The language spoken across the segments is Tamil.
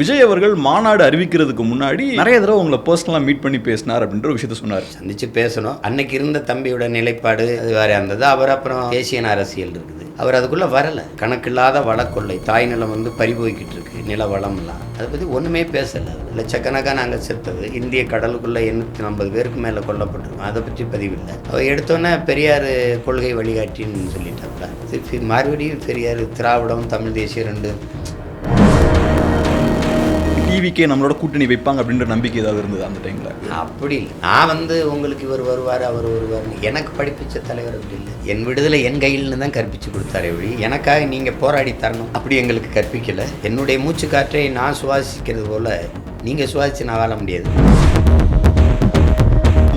விஜய் அவர்கள் மாநாடு அறிவிக்கிறதுக்கு முன்னாடி நிறைய தடவை உங்களை பர்சனலாக மீட் பண்ணி பேசினார் அப்படின்ற ஒரு விஷயத்த சொன்னார். சந்திச்சு பேசணும். அன்னைக்கு இருந்த தம்பியோட நிலைப்பாடு அது வேற இருந்தது. அவர் அப்புறம் தேசிய அரசியல் இருக்குது. அவர் அதுக்குள்ளே வரலை. கணக்கில்லாத வளக்கொள்ளை, தாய் நிலம் பறிபோய்கிட்டு இருக்கு, நில வளம்லாம் அதை பற்றி ஒன்றுமே பேசலை. லட்சக்கணக்காக நாங்கள் செத்தது, இந்திய கடலுக்குள்ளே 850 பேருக்கு மேலே கொல்லப்பட்டிருக்கோம், அதை பற்றி பதிவில்லை. அவர் எடுத்தோன்னே பெரியார் கொள்கை வழிகாட்டின்னு சொல்லிட்டாங்களா. திருப்பி மறுபடியும் பெரியார் திராவிடம் தமிழ் தேசியம் ரெண்டு டிவிக்கே நம்மளோட கூட்டணி வைப்பாங்க அப்படின்ற நம்பிக்கை ஏதாவது இருந்தது அந்த டைமில்? அப்படி இல்லை. நான் உங்களுக்கு இவர் வருவார் அவர் வருவார்னு எனக்கு படிப்பிச்ச தலைவர் அப்படி இல்லை. என் விடுதலை என் கையில்னு தான் கற்பித்து கொடுத்தாரு. எப்படி எனக்காக நீங்கள் போராடி தரணும் அப்படி எங்களுக்கு கற்பிக்கலை. என்னுடைய மூச்சு காற்றை நான் சுவாசிக்கிறது போல் நீங்கள் சுவாசித்து நான் வாழ முடியாது.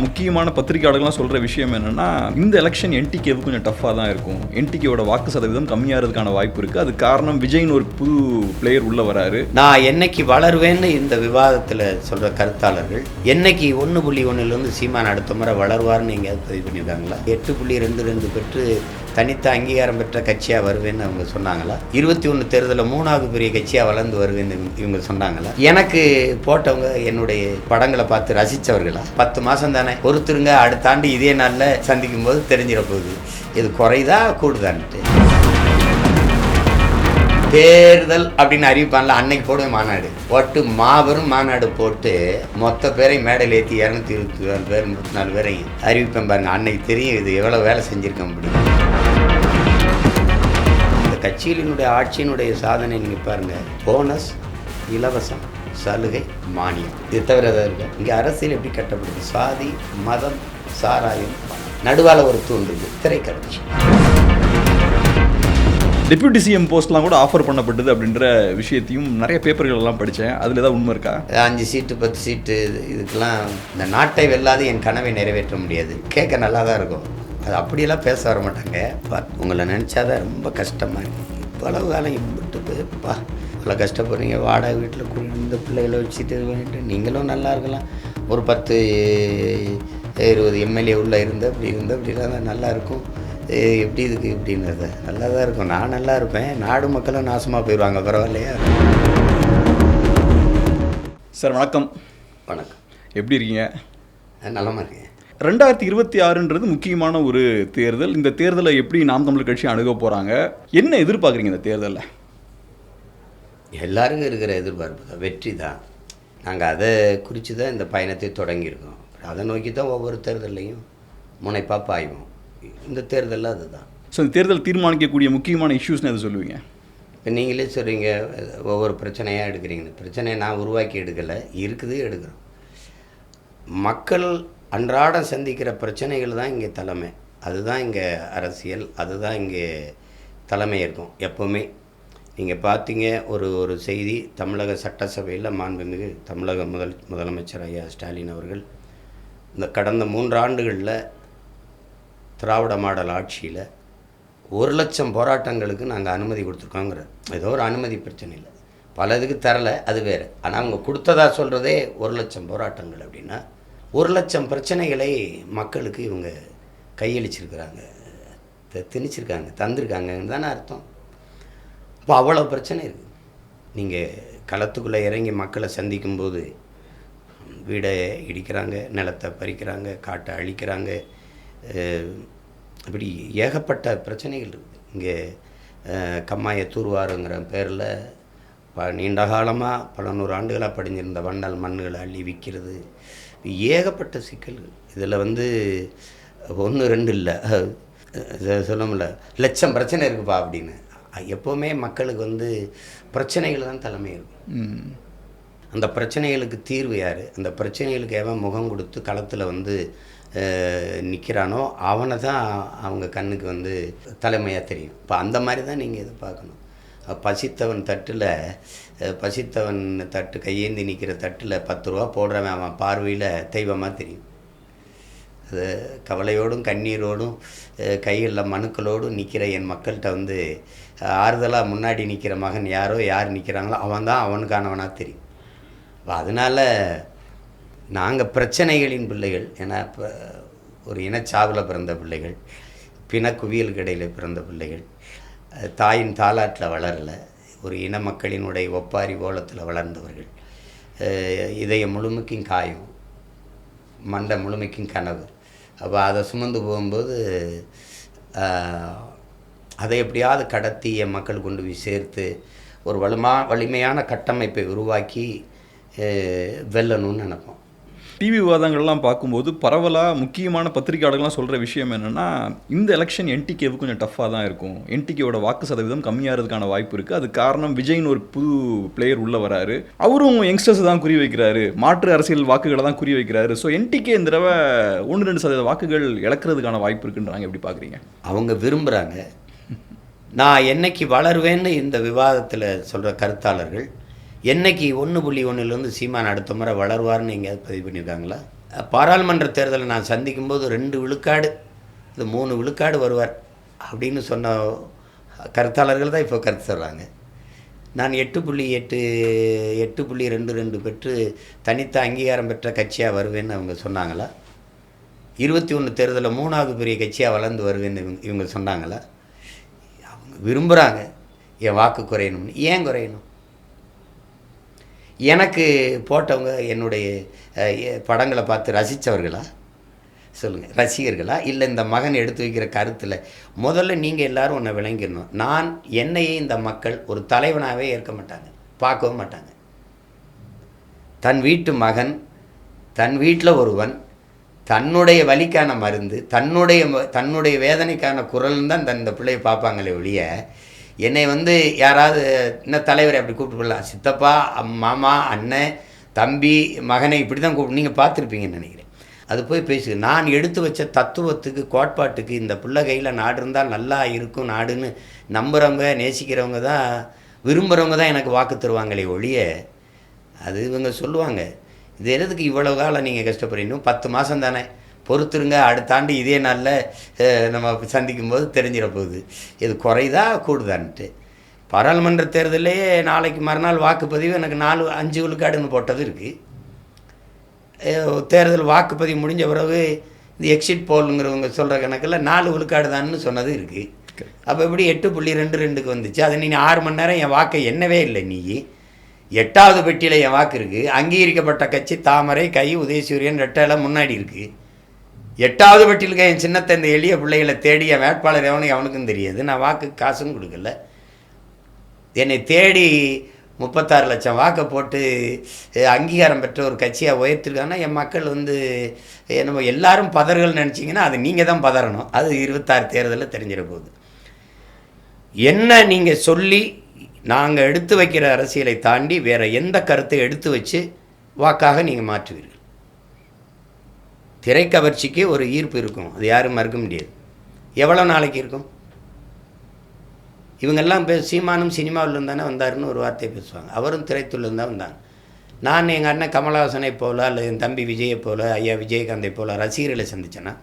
முக்கியமான பத்திரிகையாளர்கள்லாம் சொல்கிற விஷயம் என்னென்னா, இந்த எலெக்ஷன் என்டிகேவுக்கு கொஞ்சம் டஃப்பாக தான் இருக்கும், என்டிகேவோட வாக்கு சதவீதம் கம்மியாகிறதுக்கான வாய்ப்பு இருக்குது, அது காரணம் விஜய்னு ஒரு புது பிளேயர் உள்ளே வராரு. நான் என்னைக்கு வளருவேன்னு இந்த விவாதத்தில் சொல்கிற கருத்தாளர்கள் என்னைக்கு 1.1 சீமான் அடுத்த முறை வளருவார்னு எங்கேயாவது பதிவு பண்ணியிருக்காங்களா? 8.22 பெற்று தனித்த அங்கீகாரம் பெற்ற கட்சியாக வருவேன்னு அவங்க சொன்னாங்களா? 21 தேர்தலில் 3வது பெரிய கட்சியாக வளர்ந்து வருவேன்னு இவங்க சொன்னாங்களா? எனக்கு போட்டவங்க என்னுடைய படங்களை பார்த்து ரசித்தவர்களா? 10 மாதம் தானே பொறுத்துருங்க, அடுத்த ஆண்டு இதே நாளில் சந்திக்கும் போது தெரிஞ்சிட போகுது இது குறைதா கூடுதான்ட்டு. தேர்தல் அப்படின்னு அறிவிப்பான்ல, அன்னைக்கு போடுவேன் மாநாடு போட்டு, மாபெரும் மாநாடு போட்டு மொத்த பேரை மேடையில் ஏற்றி 224 பேர் 34 பேரை அறிவிப்பேன் பாருங்க. அன்னைக்கு தெரியும் இது எவ்வளோ வேலை செஞ்சுருக்கேன் அப்படின்னு. இந்த கட்சியினுடைய ஆட்சியினுடைய சாதனை நீங்கள் பாருங்கள். போனஸ், இலவசம், சலுகை, மானியம், இது தவிர ஏதாவது இருக்கு? இங்கே அரசியல் எப்படி கட்டப்படுது? சாதி, மதம், சாராயம், நடுவால் ஒரு தூண்டுது திரைக்கட்சி. டெப்யூட்டி சிஎம் போஸ்ட்லாம் கூட ஆஃபர் பண்ணப்பட்டது அப்படின்ற விஷயத்தையும் நிறைய பேப்பர்கள் எல்லாம் படித்தேன். அதில் ஏதாவது உண்மை இருக்கா? 5 சீட்டு 10 சீட்டு இதுக்கெல்லாம் இந்த நாட்டை வெல்லாது என் கனவை நிறைவேற்ற முடியாது. கேட்க நல்லா தான் இருக்கும், அது அப்படியெல்லாம் பேச வர மாட்டாங்க. உங்களை நினச்சாதான் ரொம்ப கஷ்டமாக இருக்குது. இவ்வளவு காலம் இம்பிட்டு போய்ப்பா இவ்வளோ கஷ்டப்படுறீங்க, வாடகை வீட்டில் குடிந்த பிள்ளைகளை வச்சுட்டு வேண்டிட்டு நீங்களும் நல்லா இருக்கலாம். ஒரு 10-20 எம்எல்ஏ உள்ளே இருந்து அப்படிலாம் தான் நல்லா இருக்கும். எப்படி இதுக்கு இப்படின்றது நல்லா தான் இருக்கும். நான் நல்லா இருப்பேன், நாடு மக்களும் நாசமாக போயிடுவாங்க. பரவாயில்லையா? சார் வணக்கம். வணக்கம். எப்படி இருக்கீங்க? நலமாக இருக்கேன். 2026ன்றது முக்கியமான ஒரு தேர்தல். இந்த தேர்தலை எப்படி நாம் தமிழர் கட்சி அணுக போகிறாங்க, என்ன எதிர்பார்க்குறீங்க இந்த தேர்தலில்? எல்லாருக்கும் இருக்கிற எதிர்பார்ப்பு தான் வெற்றி தான். நாங்கள் அதை குறித்து தான் இந்த பயணத்தை தொடங்கியிருக்கோம். அதை நோக்கி தான் ஒவ்வொரு தேர்தலையும் முனைப்பாக பாய்வோம். இந்த தேர்தலில் அதுதான். ஸோ இந்த தேர்தல் தீர்மானிக்கக்கூடிய முக்கியமான இஷ்யூஸ்னு எதை சொல்லுவீங்க? இப்போ நீங்களே சொல்கிறீங்க ஒவ்வொரு பிரச்சனையாக எடுக்கிறீங்கன்னு. பிரச்சனையை நான் உருவாக்கி எடுக்கலை, இருக்குது, எடுக்கிறோம். மக்கள் அன்றாடம் சந்திக்கிற பிரச்சனைகள் தான் இங்கே தலைமை, அதுதான் இங்கே அரசியல், அதுதான் இங்கே தலைமை இருக்கும் எப்போவுமே. நீங்கள் பார்த்தீங்க ஒரு செய்தி, தமிழக சட்டசபையில் மாண்புமிகு தமிழக முதலமைச்சர் ஐயா ஸ்டாலின் அவர்கள் இந்த கடந்த 3 ஆண்டுகளில் திராவிட மாடல் ஆட்சியில் 1,00,000 போராட்டங்களுக்கு நாங்கள் அனுமதி கொடுத்துருக்கோங்கிற ஏதோ ஒரு அனுமதி பிரச்சனை இல்லை, பல இதுக்கு தரலை, அது வேறு. ஆனால் அவங்க கொடுத்ததா சொல்கிறதே 1,00,000 போராட்டங்கள். அப்படின்னா 1,00,000 பிரச்சனைகளை மக்களுக்கு இவங்க கையளிச்சிருக்கிறாங்க, திணிச்சிருக்காங்க, தந்திருக்காங்கன்னு தானே அர்த்தம். அப்போ அவ்வளோ பிரச்சனை இருக்குது. நீங்கள் களத்துக்குள்ளே இறங்கி மக்களை சந்திக்கும்போது வீடை இடிக்கிறாங்க, நிலத்தை பறிக்கிறாங்க, காட்டை அழிக்கிறாங்க, இப்படி ஏகப்பட்ட பிரச்சனைகள் இருக்குது. இங்கே கம்மாயை தூர்வாருங்கிற பேரில் நீண்ட காலமாக பல 100 ஆண்டுகளாக படிஞ்சிருந்த வண்டல் மண்ணுகளை அள்ளி விற்கிறது, ஏகப்பட்ட சிக்கல்கள். இதில் 1 2 இல்லை, சொல்ல முடியல, லட்சம் பிரச்சனை இருக்குப்பா அப்படின்னு. எப்போவுமே மக்களுக்கு பிரச்சனைகள் தான் தலைமை இருக்கும். அந்த பிரச்சனைகளுக்கு தீர்வு யார்? அந்த பிரச்சனைகளுக்கு எவன் முகம் கொடுத்து களத்தில் நிற்கிறானோ அவனை தான் அவங்க கண்ணுக்கு தலைமையாக தெரியும். இப்போ அந்த மாதிரி தான் நீங்கள் இதை பார்க்கணும். பசித்தவன் தட்டு கையேந்தி நிற்கிற தட்டில் 10 ரூபா போடுறவன் அவன் பார்வையில் தெய்வமாக தெரியும். அது கவலையோடும் கண்ணீரோடும் கைகளில் மனுக்களோடும் நிற்கிற என் மக்கள்கிட்ட ஆறுதலாக முன்னாடி நிற்கிற மகன் யார் நிற்கிறாங்களோ அவன் தான் அவனுக்கானவனாக தெரியும். அதனால் நாங்கள் பிரச்சனைகளின் பிள்ளைகள். ஏன்னா இப்போ ஒரு இனச்சாவில் பிறந்த பிள்ளைகள், பிணக்குவியலுக்கு இடையில் பிறந்த பிள்ளைகள், தாயின் தாலாட்டில் வளரலை, ஒரு இன மக்களினுடைய ஒப்பாரி ஓலத்தில் வளர்ந்தவர்கள். இதயம் முழுமைக்கும் காயம், மண்டை முழுமைக்கும் கனவு. அப்போ அதை சுமந்து போகும்போது அதை எப்படியாவது கடத்தி என் மக்கள் கொண்டு போய் சேர்த்து ஒரு வலிமையான கட்டமைப்பை உருவாக்கி வெல்லணும்னு நினைப்போம். டிவி விவாதங்கள்லாம் பார்க்கும்போது பரவலாக முக்கியமான பத்திரிகையாளர்கள்லாம் சொல்கிற விஷயம் என்னென்னா, இந்த எலெக்ஷன் என்டிகேவுக்கு கொஞ்சம் டஃப்பாக தான் இருக்கும், என்டிகேவோட வாக்கு சதவீதம் கம்மியாகிறதுக்கான வாய்ப்பு இருக்குது, அது காரணம் விஜய்னு ஒரு புது பிளேயர் உள்ளே வராரு, அவரும் யங்ஸ்டர்ஸ் தான் குறி வைக்கிறாரு, மாற்று அரசியல் வாக்குகளை தான் குறி வைக்கிறாரு, ஸோ என்டிகே இந்த தடவை 1-2% வாக்குகள் இழக்கிறதுக்கான வாய்ப்பு இருக்குன்றாங்க. எப்படி பார்க்குறீங்க? அவங்க விரும்புகிறாங்க. நான் என்னைக்கு வளருவேன்னு இந்த விவாதத்தில் சொல்கிற கருத்தாளர்கள் என்னைக்கு 1.1 சீமான் அடுத்த முறை வளருவார்னு எங்கேயாவது பதிவு பண்ணியிருக்காங்களா? பாராளுமன்ற தேர்தலை நான் சந்திக்கும்போது 2 விழுக்காடு இது 3 விழுக்காடு வருவார் அப்படின்னு சொன்ன கருத்தாளர்கள் தான் இப்போ கருத்து சொல்கிறாங்க. நான் 8.22 பெற்று தனித்த அங்கீகாரம் பெற்ற கட்சியாக வருவேன்னு அவங்க சொன்னாங்களா? 21 தேர்தலில் 3வது பெரிய கட்சியாக வளர்ந்து வருவேன்னு இவங்க சொன்னாங்களா? அவங்க விரும்புகிறாங்க என் வாக்கு குறையணும்னு. ஏன் குறையணும்? எனக்கு போட்டவங்க என்னுடைய படங்களை பார்த்து ரசித்தவர்களா? சொல்லுங்கள், ரசிகர்களா? இல்லை இந்த மகன் எடுத்து வைக்கிற கருத்தில் முதல்ல நீங்கள் எல்லோரும் ஒன்றை விளங்கிடணும். நான் என்னையே இந்த மக்கள் ஒரு தலைவனாகவே ஏற்க மாட்டாங்க, பார்க்கவும் மாட்டாங்க. தன் வீட்டு மகன், தன் வீட்டில் ஒருவன், தன்னுடைய வலிக்கான மருந்து, தன்னுடைய வேதனைக்கான குரல்னு தான் இந்த பிள்ளையை பார்ப்பாங்களே ஒழிய, என்னை யாராவது இன்னும் தலைவரை அப்படி கூப்பிட்டுக்கலாம், சித்தப்பா, மாமா, அண்ணன், தம்பி, மகனை இப்படி தான் கூப்பிட்டு நீங்கள் பார்த்துருப்பீங்கன்னு நினைக்கிறேன். அது போய் பேசுது. நான் எடுத்து வச்ச தத்துவத்துக்கு, கோட்பாட்டுக்கு இந்த பிள்ளை கையில் நாடு இருந்தால் நல்லா இருக்கும் நாடுன்னு நம்புகிறவங்க, நேசிக்கிறவங்க தான், விரும்புகிறவங்க தான் எனக்கு வாக்கு தருவாங்களே ஒழிய, அது இவங்க சொல்லுவாங்க, இது எதுக்கு இவ்வளோ காலம் நீங்கள் கஷ்டப்படுறீங்க, 10 மாதம் தானே பொறுத்துருங்க, அடுத்த ஆண்டு இதே நாளில் நம்ம சந்திக்கும்போது தெரிஞ்சிட போகுது இது குறைதா கூடுதான்ட்டு. பாராளுமன்ற தேர்தலே நாளைக்கு மறுநாள் வாக்குப்பதிவு எனக்கு 4-5 விழுக்காடுன்னு போட்டது இருக்குது. தேர்தல் வாக்குப்பதிவு முடிஞ்ச பிறகு இந்த எக்ஸிட் போலுங்கிறவங்க சொல்கிற கணக்கில் 4 விழுக்காடு தான்னு சொன்னது இருக்குது. அப்போ எப்படி 8.22க்கு வந்துச்சு? அதை நீ 6 மணி நேரம் என் வாக்கை எண்ணவே இல்லை. நீ 8வது பெட்டியில் என் வாக்கு இருக்குது. அங்கீகரிக்கப்பட்ட கட்சி தாமரை, கை, உதயசூரியன், ரெட்டையெல்லாம் முன்னாடி இருக்குது. 8வது பெட்டியில் என் சின்னத்தை இந்த எளிய பிள்ளைகளை தேடிய வேட்பாளர் அவனுக்கும் தெரியாது. நான் வாக்கு காசும் கொடுக்கல. என்னை தேடி 36 லட்சம் வாக்கை போட்டு அங்கீகாரம் பெற்ற ஒரு கட்சியாக உயர்த்திருக்காங்கன்னா என் மக்கள் நம்ம எல்லாரும் பதறுகள் நினச்சிங்கன்னா அது நீங்கள் தான் பதறணும். அது 26 தேர்தலில் தெரிஞ்சிட போகுது. என்ன நீங்கள் சொல்லி நாங்கள் எடுத்து வைக்கிற அரசியலை தாண்டி வேறு எந்த கருத்தை எடுத்து வச்சு வாக்காக நீங்கள் மாற்றுவீர்கள்? திரைக்கவர்ச்சிக்கு ஒரு ஈர்ப்பு இருக்கும், அது யாரும் மறுக்க முடியாது. எவ்வளோ நாளைக்கு இருக்கும்? இவங்கெல்லாம் சீமானும் சினிமாவில் தானே வந்தாருன்னு ஒரு வார்த்தையை பேசுவாங்க. அவரும் திரைத்துறையில் தான் வந்தாங்க. நான் எங்கள் அண்ணன் கமலஹாசனை போல, அல்லது என் தம்பி விஜயை போல, ஐயா விஜயகாந்தை போல ரசிகர்களை சந்தித்தேன்னா,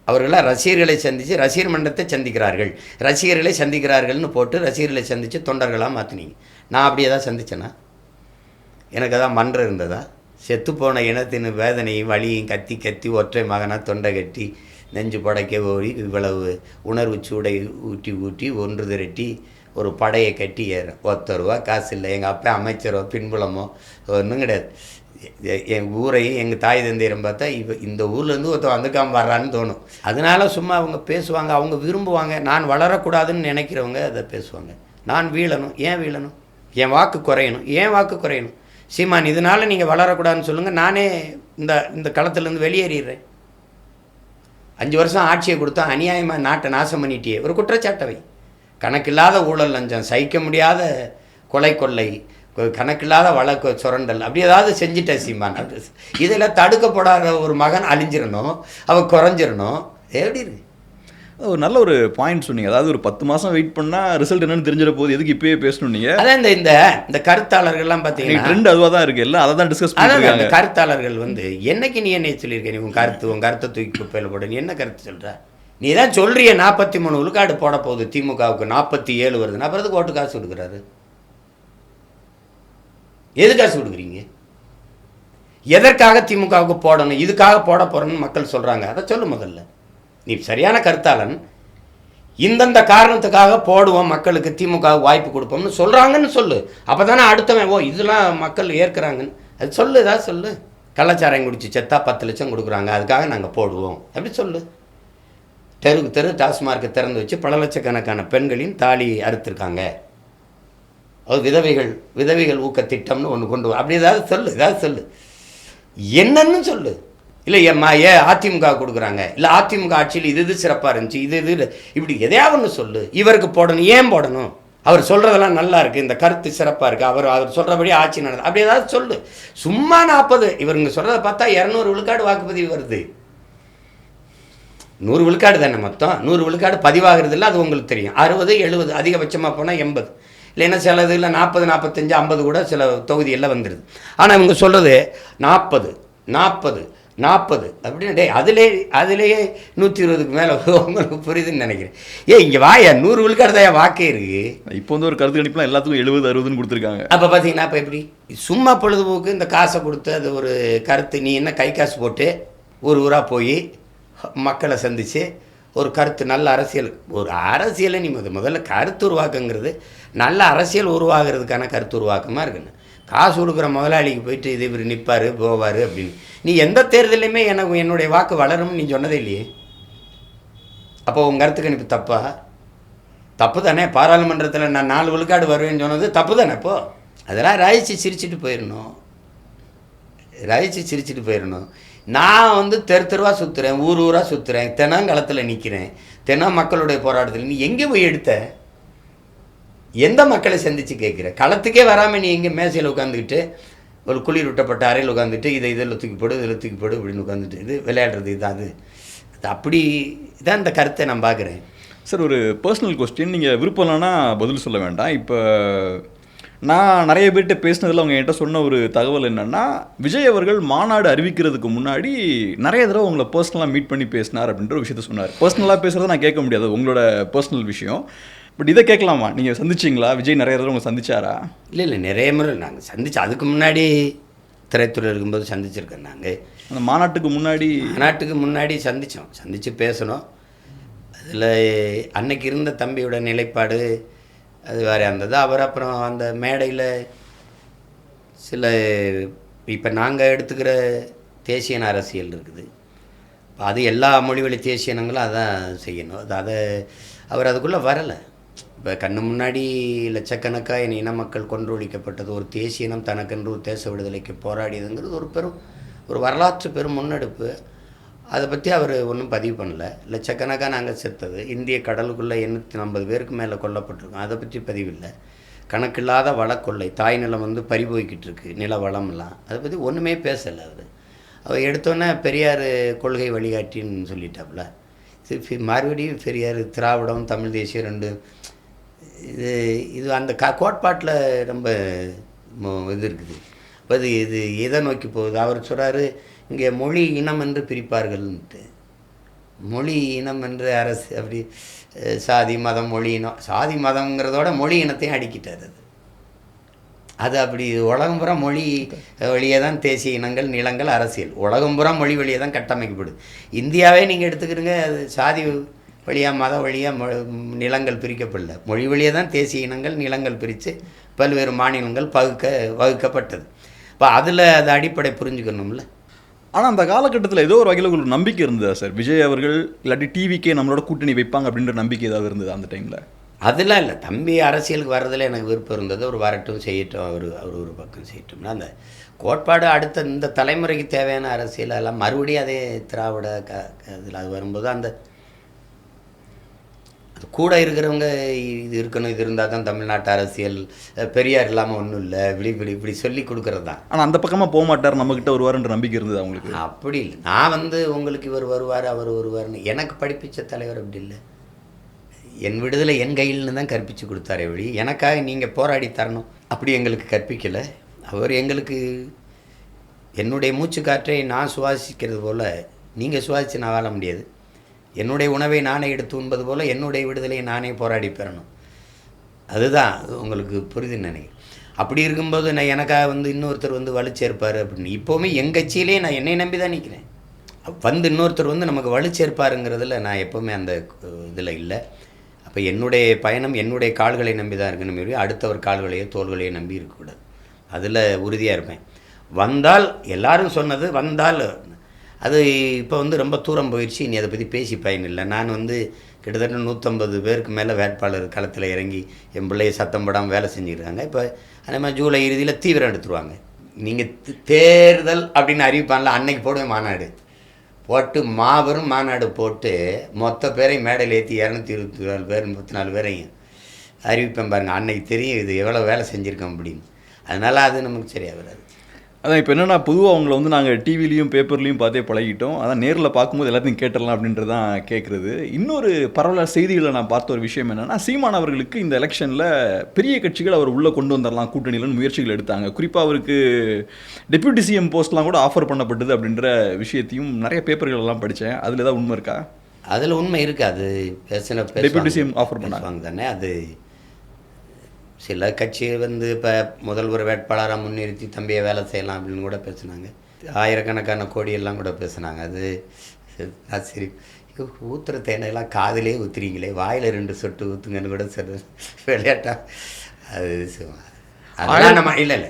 அவர்களாம் ரசிகர்களை சந்தித்து ரசிகர் மன்றத்தை சந்திக்கிறார்கள், ரசிகர்களை சந்திக்கிறார்கள்னு போட்டு ரசிகர்களை சந்தித்து தொண்டர்களாக மாற்றினீங்க. நான் அப்படியே தான் சந்தித்தேன்னா? எனக்கு அதான் மன்றம் இருந்ததா? செத்துப்போன இனத்தின் வேதனையும் வலியும் கத்தி கத்தி ஒற்றை மகனாக தொண்டை கட்டி நெஞ்சு படைக்க ஓடி இவ்வளவு உணர்வு சூடை ஊட்டி ஊட்டி ஒன்று திரட்டி ஒரு படையை கட்டி ஏறும். 10 ரூபா காசு இல்லை. எங்கள் அப்பா அமைச்சரோ பின்புலமோ ஒன்றும் கிடையாது. என் ஊரையும் எங்கள் தாய் தந்தையரும் பார்த்தா இந்த ஊர்லேருந்து ஒருத்தர் வந்துக்காம வர்றான்னு தோணும். அதனால சும்மா அவங்க பேசுவாங்க, அவங்க விரும்புவாங்க. நான் வளரக்கூடாதுன்னு நினைக்கிறவங்க அதை பேசுவாங்க. நான் வீழணும். ஏன் வீழணும்? என் வாக்கு குறையணும். ஏன் வாக்கு குறையணும்? சீமான், இதனால் நீங்கள் வளரக்கூடாதுன்னு சொல்லுங்கள், நானே இந்த களத்துலேருந்து வெளியேறிடுறேன். 5 வருஷம் ஆட்சியை கொடுத்தா அநியாயமாக நாட்டை நாசம் பண்ணிட்டியே, ஒரு குற்றச்சாட்டவை. கணக்கில்லாத ஊழல், லஞ்சம், சகிக்க முடியாத கொலை கொள்ளை, கணக்கில்லாத வழக்கு சுரண்டல், அப்படி ஏதாவது செஞ்சிட்ட சீமான். இதில் தடுக்கப்படாத ஒரு மகன் அழிஞ்சிடணும், அவன் குறைஞ்சிடணும். எப்படி இருக்கு? ஒரு நல்ல ஒரு பாயிண்ட் சொன்னீங்க. அதாவது ஒரு 10 மாதம் வெயிட் பண்ணால் ரிசல்ட் என்னன்னு தெரிஞ்சிட போது, எதுக்கு இப்பயே பேசணும் நீங்கள்? அதான் இந்த கருத்தாளர்கள்லாம் பார்த்தீங்கன்னா ட்ரெண்ட் அதுவாக தான் இருக்குது, எல்லாம் அதை தான் டிஸ்கஸ் பண்ணுறாங்க. அந்த கருத்தாளர்கள் என்னைக்கு நீ என்ன சொல்லியிருக்க, நீ உன் கருத்தை தூக்கி குப்பையில் போட, நீ என்ன கருத்து சொல்கிற? நீ தான் சொல்கிறிய 43 விழுக்காடு போட போகுது திமுகவுக்கு, 47 வருது. அப்புறம் எதுக்கு ஓட்டு காசு கொடுக்குறாரு? எது காசு கொடுக்குறீங்க? எதற்காக திமுகவுக்கு போடணும், இதுக்காக போட போகிறோன்னு மக்கள் சொல்கிறாங்க. அதை சொல்லு முதல்ல. நீ சரியான கருத்தாளன். இந்தந்த காரணத்துக்காக போடுவோம், மக்களுக்கு திமுக வாய்ப்பு கொடுப்போம்னு சொல்கிறாங்கன்னு சொல்லு. அப்போ தானே அடுத்தவன் இதெல்லாம் மக்கள் ஏற்கிறாங்கன்னு அது சொல்லு. ஏதாவது சொல்லு. கள்ளச்சாராயம் குடிச்சு செத்தா 10 லட்சம் கொடுக்குறாங்க, அதுக்காக நாங்கள் போடுவோம் அப்படி சொல்லு. தெருக்கு தெரு டாஸ்மார்க்கை திறந்து வச்சு பல லட்சக்கணக்கான பெண்களின் தாலி அறுத்துருக்காங்க. அது விதவைகள் ஊக்க திட்டம்னு ஒன்று கொண்டு அப்படி ஏதாவது சொல்லு. என்னன்னு சொல்லு. இல்லை அதிமுக கொடுக்குறாங்க, இல்லை அதிமுக ஆட்சியில் இது சிறப்பாக இருந்துச்சு, இது இப்படி எதையாவது ஒன்று சொல்லு. இவருக்கு போடணும், ஏன் போடணும்? அவர் சொல்கிறதெல்லாம் நல்லா இருக்குது, இந்த கருத்து சிறப்பாக இருக்குது, அவர் சொல்கிறபடி ஆட்சி நடந்தது அப்படி ஏதாவது சொல்லு. சும்மா 40 இவருங்க சொல்கிறத பார்த்தா 200 விழுக்காடு வாக்குப்பதிவு வருது. 100 விழுக்காடு தானே மொத்தம். 100 விழுக்காடு பதிவாகிறது இல்லை, அது உங்களுக்கு தெரியும். 60 70 அதிகபட்சமாக போனால் 80, இல்லைன்னா சில இதில் 40 45 50 கூட சில தொகுதியெல்லாம் வந்துடுது. ஆனால் இவங்க சொல்கிறது 40 அப்படின்னு அதிலேயே 120க்கு மேலே உங்களுக்கு புரியுதுன்னு நினைக்கிறேன். இங்கே வாயா 100 விழுக்காடு தான் வாக்கே இருக்குது. இப்போ வந்து ஒரு கருத்து கணிப்புலாம் எல்லாத்துக்கும் 70 60ன்னு கொடுத்துருக்காங்க. அப்போ பார்த்தீங்கன்னா இப்போ எப்படி சும்மா பொழுதுபோக்கு இந்த காசை கொடுத்து அது ஒரு கருத்து, நீ என்ன கை காசு போட்டு ஊராக போய் மக்களை சந்தித்து ஒரு கருத்து நல்ல அரசியலை நீ முதல்ல கருத்து உருவாக்குங்கிறது நல்ல அரசியல் உருவாகிறதுக்கான கருத்து உருவாக்கமாக இருக்குன்னு. காசு கொடுக்குற முதலாளிக்கு போயிட்டு இது இவர் நிற்பார் போவார் அப்படின்னு நீ எந்த தேர்தலையுமே என்னுடைய வாக்கு வளரும்னு நீ சொன்னதே இல்லையே. அப்போ உங்கள் கருத்து கணிப்பு தப்பு தானே? பாராளுமன்றத்தில் நான் 4 விழுக்காடு வருவேன்னு சொன்னது தப்பு தானே? அப்போ அதெல்லாம் ரசித்து சிரிச்சிட்டு போயிடணும். நான் வந்து தெருவாக சுற்றுறேன், ஊராக சுற்றுறேன், தெனாங்களத்தில் நிற்கிறேன், மக்களுடைய போராட்டத்தில் நீ எங்கே போய் எடுத்த? எந்த மக்களை சந்தித்து கேட்குற? களத்துக்கே வராமல் நீ எங்கே மேசையில் உட்காந்துக்கிட்டு ஒரு குளிர் விட்டப்பட்ட அறையில் உட்காந்துட்டு இதில் தூக்கி போடு அப்படின்னு உட்காந்துட்டு இது விளையாடுறது அது அப்படி தான் இந்த கருத்தை நான் பார்க்குறேன். சார், ஒரு பர்சனல் கொஸ்டின், நீங்கள் விருப்பம் இல்லைன்னா பதில் சொல்ல வேண்டாம். இப்போ நான் நிறைய பேர்கிட்ட பேசினதில் அவங்க என்கிட்ட சொன்ன ஒரு தகவல் என்னென்னா, விஜய் அவர்கள் மாநாடு அறிவிக்கிறதுக்கு முன்னாடி நிறைய தடவை உங்களை பர்சனலாக மீட் பண்ணி பேசினார் அப்படின்ற ஒரு விஷயத்த சொன்னார். பர்சனலாக பேசுகிறத நான் கேட்க முடியாது, உங்களோட பர்சனல் விஷயம். பட் இதை கேட்கலாமா? நீங்கள் சந்திச்சிங்களா? விஜய் நிறைய தடவை உங்களை சந்திச்சாரா? இல்லை நிறைய முறை நாங்கள் சந்திச்சு, அதுக்கு முன்னாடி திரைத்துறையில் இருக்கும்போது சந்திச்சிருக்கேன். நாங்கள் அந்த மாநாட்டுக்கு முன்னாடி சந்தித்து பேசணும். அதில் அன்னைக்கு இருந்த தம்பியோட நிலைப்பாடு அது வேறு இருந்தது. அவர் அப்புறம் அந்த மேடையில் சில இப்போ நாங்கள் எடுத்துக்கிற தேசியன அரசியல் இருக்குது, அது எல்லா மொழிவழி தேசியனங்களும் அதான் செய்யணும். அதை அவர் அதுக்குள்ளே வரலை. இப்போ கண்ணு முன்னாடி லட்சக்கணக்காக இன மக்கள் கொன்றொழிக்கப்பட்டது, ஒரு தேசியனம் தனக்கென்று ஒரு தேச விடுதலைக்கு போராடியதுங்கிறது ஒரு வரலாற்று பெரும் முன்னெடுப்பு. அதை பற்றி அவர் ஒன்றும் பதிவு பண்ணல. லட்சக்கணக்காக நாங்கள் செத்தது, இந்திய கடலுக்குள்ளே 850 பேருக்கு மேலே கொல்லப்பட்டிருக்கோம், அதை பற்றி பதிவு இல்லை. கணக்கில்லாத வளக்கொள்ளை, தாய் நிலம் வந்து பறிபோய்கிட்டு இருக்கு, நில வளம்லாம், அதை பற்றி ஒன்றுமே பேசலை. அவர் எடுத்தோன்னே பெரியார் கொள்கை வழிகாட்டின்னு சொல்லிட்டாப்புல. மறுபடியும் பெரியார் திராவிடம் தமிழ் தேசியம் 2 இது அந்த கோட்பாட்டில் ரொம்ப இது இருக்குது. இப்போ இது எதை நோக்கி போகுது? அவர் சொல்கிறாரு இங்கே மொழி இனம் என்று பிரிப்பார்கள்ன்ட்டு. மொழி இனம் என்று அரசு அப்படி சாதி மதம் மொழி இனம், சாதி மதங்கிறதோட மொழி இனத்தையும் அடிக்கிட்டார். அது அப்படி உலகம் பூரா மொழி வழியே தான் தேசிய இனங்கள் நிலங்கள் அரசியல் உலகம் பூரா மொழி வழியே தான் கட்டமைக்கப்படுது. இந்தியாவே நீங்கள் எடுத்துக்கிறீங்க, அது சாதி வழியாக மத வழியாக நிலங்கள் பிரிக்கப்படல, மொழி வழியே தான் தேசிய இனங்கள் நிலங்கள் பிரித்து பல்வேறு மாநிலங்கள் வகுக்கப்பட்டது. இப்போ அதில் அது அடிப்படை புரிஞ்சுக்கணும்ல. ஆனால் அந்த காலகட்டத்தில் ஏதோ ஒரு வகையில் உங்களுக்கு நம்பிக்கை இருந்ததா சார்? விஜய் அவர்கள் இல்லாட்டி டிவிக்கே நம்மளோட கூட்டணி வைப்பாங்க அப்படின்ற நம்பிக்கை ஏதாவது இருந்தது அந்த டைமில்? அதெல்லாம் இல்லை. தம்பி அரசியலுக்கு வர்றதில் எனக்கு விருப்பம் இருந்தது. ஒரு வரட்டும் செய்யட்டும், அவர் ஒரு பக்கம் செய்யட்டும்னா அந்த கோட்பாடு அடுத்த இந்த தலைமுறைக்கு தேவையான அரசியல் எல்லாம் மறுபடியும் அதே திராவிட இதில் அது வரும்போது அந்த அது கூட இருக்கிறவங்க இது இருக்கணும், இது இருந்தால் தான் தமிழ்நாட்டு அரசியல், பெரியார் இல்லாமல் ஒன்றும் இல்லை, இப்படி சொல்லி கொடுக்குறது தான். ஆனால் அந்த பக்கமாக போக மாட்டார், நம்மக்கிட்ட வருவார்ன்ற நம்பிக்கை இருந்தது அவங்களுக்கு? அப்படி இல்லை. நான் வந்து உங்களுக்கு இவர் வருவார் அவர் வருவார்னு எனக்கு படிப்பித்த தலைவர் அப்படி இல்லை. என் விடுதலை என் கையில்னு தான் கற்பித்து கொடுத்தாரே வழி, எனக்காக நீங்கள் போராடி தரணும் அப்படி எங்களுக்கு கற்பிக்கலை. அவர் எங்களுக்கு என்னுடைய மூச்சு காற்றை நான் சுவாசிக்கிறது போல் நீங்கள் சுவாசித்து நான் வாழ முடியாது. என்னுடைய உணவை நானே எடுத்து உண்பது போல் என்னுடைய விடுதலையை நானே போராடி பெறணும். அதுதான் உங்களுக்கு புரிதுன்னு நினைக்கிறேன். அப்படி இருக்கும்போது நான் எனக்காக வந்து இன்னொருத்தர் வந்து வலுச்சேர்ப்பார் அப்படின்னு இப்போவுமே என் கட்சியிலே நான் என்னை நம்பி தான் நிற்கிறேன். வந்து இன்னொருத்தர் வந்து நமக்கு வலுச்சேர்ப்பாருங்கிறதுல நான் எப்போவுமே அந்த இதில் இல்லை. அப்போ என்னுடைய பயணம் என்னுடைய கால்களை நம்பி தான் இருக்கணும், அடுத்தவர் கால்களையோ தோள்களையோ நம்பி இருக்கக்கூடாது. அதில் உறுதியாக இருப்பேன். வந்தால் எல்லாரும் சொன்னது வந்தால் அது இப்போ ரொம்ப தூரம் போயிடுச்சு, இனி அதை பற்றி பேசி பயனில்லை. நான் கிட்டத்தட்ட 150 பேருக்கு மேலே வேட்பாளர் களத்தில் இறங்கி என் பிள்ளையை சத்தம் போடாமல் வேலை செஞ்சுருக்காங்க. இப்போ அதே மாதிரி ஜூலை இறுதியில் தீவிரம் எடுத்துருவாங்க. நீங்கள் தேர்தல் அப்படின்னு அறிவிப்பான்ல, அன்னைக்கு போடுவேன் மாநாடு போட்டு, மாபெரும் மாநாடு போட்டு மொத்த பேரையும் மேடையில் ஏற்றி 224 பேர் 34 பேரையும் அறிவிப்பேன் பாருங்கள். அன்னைக்கு தெரியும் இது எவ்வளோ வேலை செஞ்சுருக்கோம் அப்படின்னு. அதனால் அது நமக்கு சரியாக வராது. அதான் இப்போ என்னென்னா, பொதுவாக அவங்கள நாங்கள் டிவிலையும் பேப்பர்லேயும் பார்த்தே பழகிட்டோம். அதான் நேரில் பார்க்கும்போது எல்லாத்தையும் கேட்டுடலாம் அப்படின்றது தான் கேட்குறது. இன்னொரு பரவலான செய்திகளை நான் பார்த்த ஒரு விஷயம் என்னென்னா, சீமான் அவர்களுக்கு இந்த எலெக்ஷனில் பெரிய கட்சிகள் அவர் உள்ளே கொண்டு வந்துடலாம் கூட்டணியிலன்னு முயற்சிகள் எடுத்தாங்க. குறிப்பாக அவருக்கு டெப்யூட்டி சிஎம் போஸ்ட்லாம் கூட ஆஃபர் பண்ணப்பட்டது அப்படின்ற விஷயத்தையும் நிறைய பேப்பர்கள் எல்லாம் படித்தேன். அதில் ஏதாவது உண்மை இருக்கா? அதில் உண்மை இருக்குது. அது பேசின டெப்யூட்டி சிஎம் ஆஃபர் பண்ணாங்க தானே. அது சில கட்சி இப்போ முதல்வர் வேட்பாளராக முன்னிறுத்தி தம்பியை வேலை செய்யலாம் அப்படின்னு கூட பேசுனாங்க. ஆயிரக்கணக்கான கோடியெல்லாம் கூட பேசுனாங்க. அது சரி, ஊற்றுற தேனையெல்லாம் காதிலே ஊற்றுறீங்களே, வாயில் 2 சொட்டு ஊற்றுங்கன்னு கூட சொல்ல விளையாட்டா. அது அதெல்லாம் நம்ம இல்லை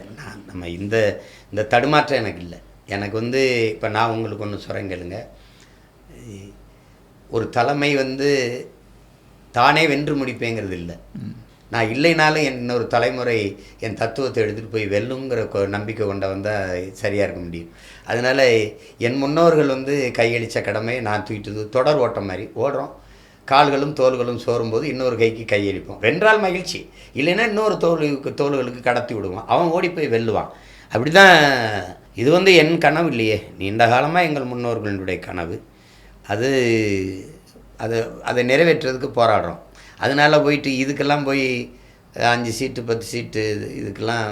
நம்ம இந்த தடுமாற்றம் எனக்கு இல்லை. எனக்கு இப்போ நான் உங்களுக்கு ஒன்று சொல்கிறேன் கேளுங்க. ஒரு தலைமை தானே வென்று முடிப்பேங்கிறது இல்லை. நான் இல்லைனாலும் இன்னொரு தலைமுறை என் தத்துவத்தை எடுத்துகிட்டு போய் வெல்லுங்கிற நம்பிக்கை கொண்ட வந்தால் சரியாக இருக்க முடியும். அதனால் என் முன்னோர்கள் கையளித்த கடமையை நான் தூக்கிட்டு தொடர் ஓட்டம் மாதிரி ஓடுறோம். கால்களும் தோள்களும் சோறும்போது இன்னொரு கைக்கு கையளிப்போம். வென்றால் மகிழ்ச்சி, இல்லைன்னா இன்னொரு தோள்களுக்கு கடத்தி விடுவான், அவன் ஓடி போய் வெல்லுவான். அப்படி தான் இது என் கனவு இல்லையே, நீண்ட காலமாக எங்கள் முன்னோர்களுடைய கனவு. அதை நிறைவேற்றுறதுக்கு போராடுறோம். அதனால் போயிட்டு இதுக்கெல்லாம் போய் 5 சீட்டு 10 சீட்டு இதுக்கெல்லாம்